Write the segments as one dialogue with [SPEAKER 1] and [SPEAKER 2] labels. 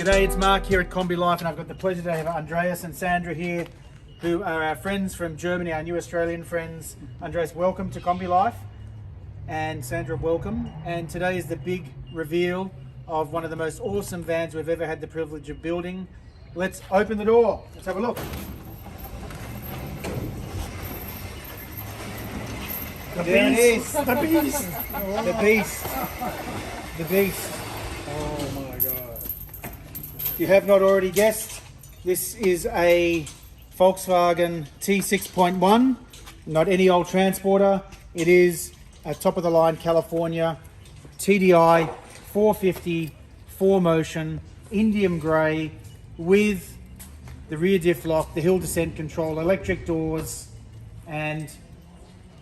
[SPEAKER 1] G'day, it's Mark here at Combi Life, and I've got the pleasure to have Andreas and Sandra here, who are our friends from Germany, our new Australian friends. Andreas, welcome to Combi Life, and Sandra, welcome. And today is the big reveal of one of the most awesome vans we've ever had the privilege of building. Let's open the door. Let's have a look.
[SPEAKER 2] The
[SPEAKER 1] There
[SPEAKER 2] beast.
[SPEAKER 1] it is.
[SPEAKER 2] The beast.
[SPEAKER 1] The beast. The beast.
[SPEAKER 2] Oh my god.
[SPEAKER 1] If you have not already guessed, this is a Volkswagen T6.1, not any old transporter. It is a top-of-the-line California TDI 450 4MOTION Indium grey with the rear diff lock, the hill descent control, electric doors, and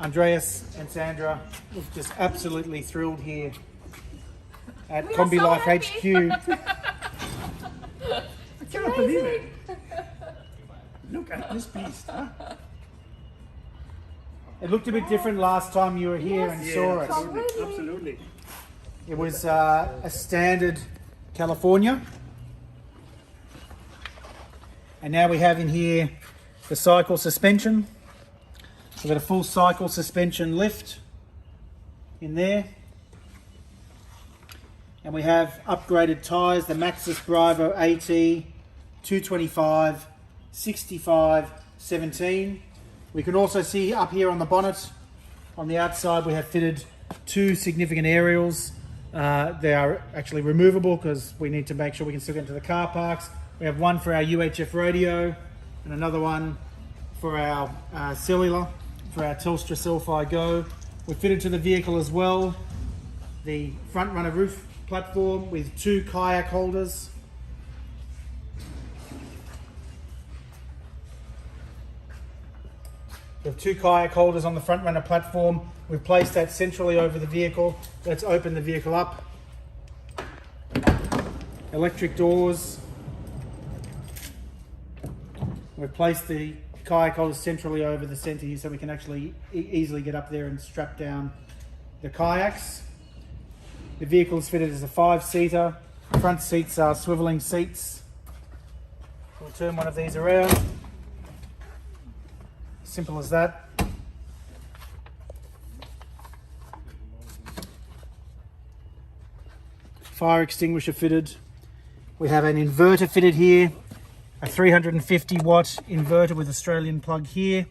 [SPEAKER 1] Andreas and Sandra look just absolutely thrilled here at Combi Life HQ.
[SPEAKER 2] I cannot believe it. Look at this beast, huh?
[SPEAKER 1] It looked a bit different last time you were here and saw it.
[SPEAKER 2] Absolutely. Absolutely.
[SPEAKER 1] It was a standard California. And now we have in here the Seikel suspension. We've got a full Seikel suspension lift in there. And we have upgraded tyres, the Maxxis Bravo AT 225 65 17. We can also see up here on the bonnet, on the outside, we have fitted two significant aerials. They are actually removable because we need to make sure we can still get into the car parks. We have one for our UHF radio and another one for our cellular, for our Telstra Cel-fi Go. We're fitted to the vehicle as well the front runner roof platform with two kayak holders. We have two kayak holders on the front runner platform. We've placed that centrally over the vehicle. Let's open the vehicle up. Electric doors. We've placed the kayak holders centrally over the center here so we can actually easily get up there and strap down the kayaks. The vehicle is fitted as a 5-seater. Front seats are swiveling seats. We'll turn one of these around. Simple as that. Fire extinguisher fitted. We have an inverter fitted here. A 350 watt inverter with Australian plug here.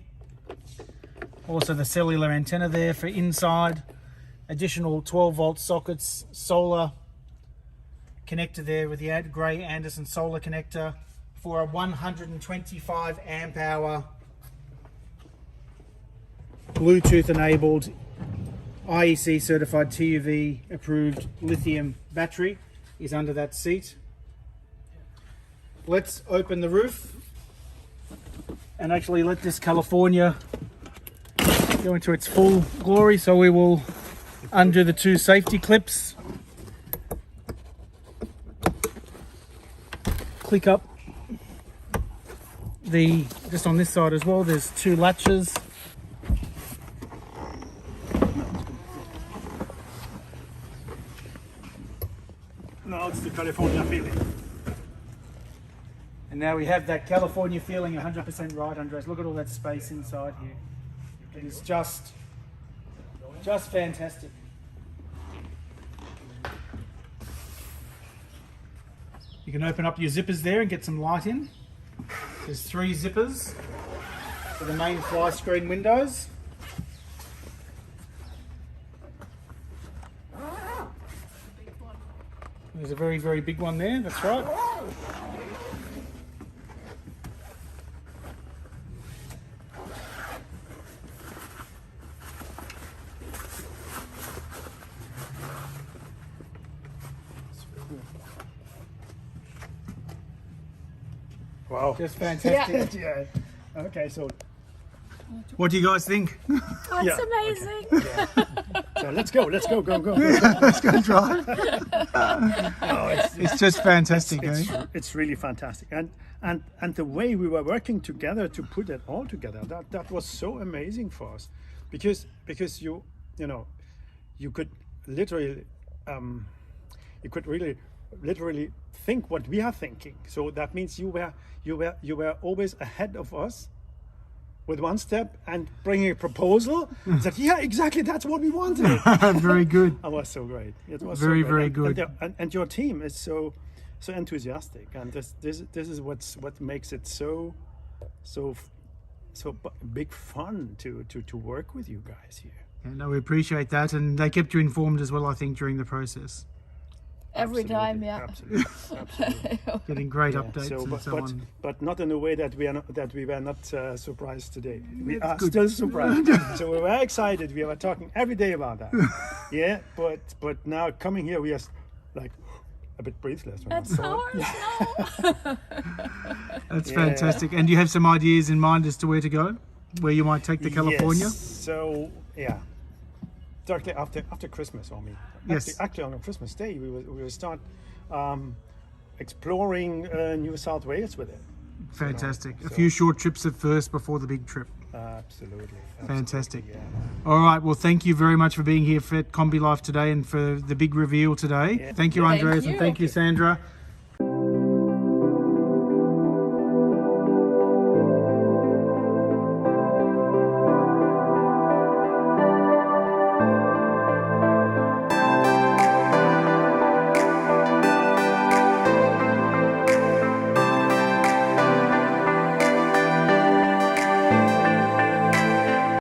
[SPEAKER 1] Also the cellular antenna there for inside. Additional 12 volt sockets, solar connector there with the grey Anderson solar connector for a 125 amp hour Bluetooth enabled IEC certified TUV approved lithium battery is under that seat. Let's open the roof and actually let this California go into its full glory. So we will undo the two safety clips, click up just on this side as well, there's two latches.
[SPEAKER 2] Now it's the California feeling.
[SPEAKER 1] And now we have that California feeling 100% right, Andres. Look at all that space inside here. It is just fantastic. You can open up your zippers there and get some light in. There's 3 zippers for the main fly screen windows. There's a very, very big one there, that's right.
[SPEAKER 2] Wow.
[SPEAKER 1] Just fantastic.
[SPEAKER 2] Yeah. Okay, so
[SPEAKER 1] What do you guys think?
[SPEAKER 3] That's
[SPEAKER 2] Yeah,
[SPEAKER 3] amazing.
[SPEAKER 2] so let's go, go.
[SPEAKER 1] Let's go drive.
[SPEAKER 2] Oh,
[SPEAKER 1] It's just fantastic,
[SPEAKER 2] it's really fantastic, and the way we were working together to put it all together, that was so amazing for us, because you know you could literally you could really literally think what we are thinking. So that means you were always ahead of us with one step and bringing a proposal. Said, yeah, exactly, that's what we wanted.
[SPEAKER 1] Very good.
[SPEAKER 2] It was so great. It was
[SPEAKER 1] Very,
[SPEAKER 2] so great.
[SPEAKER 1] very good.
[SPEAKER 2] And your team is so enthusiastic, and this is what makes it so big fun to work with you guys here.
[SPEAKER 1] Yeah, no, we appreciate that, and they kept you informed as well, I think, during the process.
[SPEAKER 3] Every time, yeah.
[SPEAKER 2] Absolutely.
[SPEAKER 1] Getting great
[SPEAKER 2] Yeah,
[SPEAKER 1] updates
[SPEAKER 2] so,
[SPEAKER 1] and so on.
[SPEAKER 2] but not in a way that we were not surprised today. We
[SPEAKER 1] That's
[SPEAKER 2] are
[SPEAKER 1] good.
[SPEAKER 2] still surprised. So we were excited. We were talking every day about that. Yeah, but now coming here, we are like a bit breathless.
[SPEAKER 3] That's ours, no.
[SPEAKER 1] That's
[SPEAKER 2] Yeah.
[SPEAKER 1] fantastic. And you have some ideas in mind as to where to go? Where you might take the California?
[SPEAKER 2] Yes. So yeah, directly after Christmas, I mean.
[SPEAKER 1] Yes.
[SPEAKER 2] Actually, on Christmas Day, we will start exploring New South Wales with it.
[SPEAKER 1] Fantastic. A
[SPEAKER 2] So-
[SPEAKER 1] few short trips at first before the big trip.
[SPEAKER 2] Absolutely.
[SPEAKER 1] Fantastic.
[SPEAKER 2] Yeah.
[SPEAKER 1] All right. Well, thank you very much for being here for Combi Life today and for the big reveal today.
[SPEAKER 2] Yeah.
[SPEAKER 1] Thank you,
[SPEAKER 3] Thank
[SPEAKER 1] Andreas, and
[SPEAKER 3] you.
[SPEAKER 1] thank you, Sandra.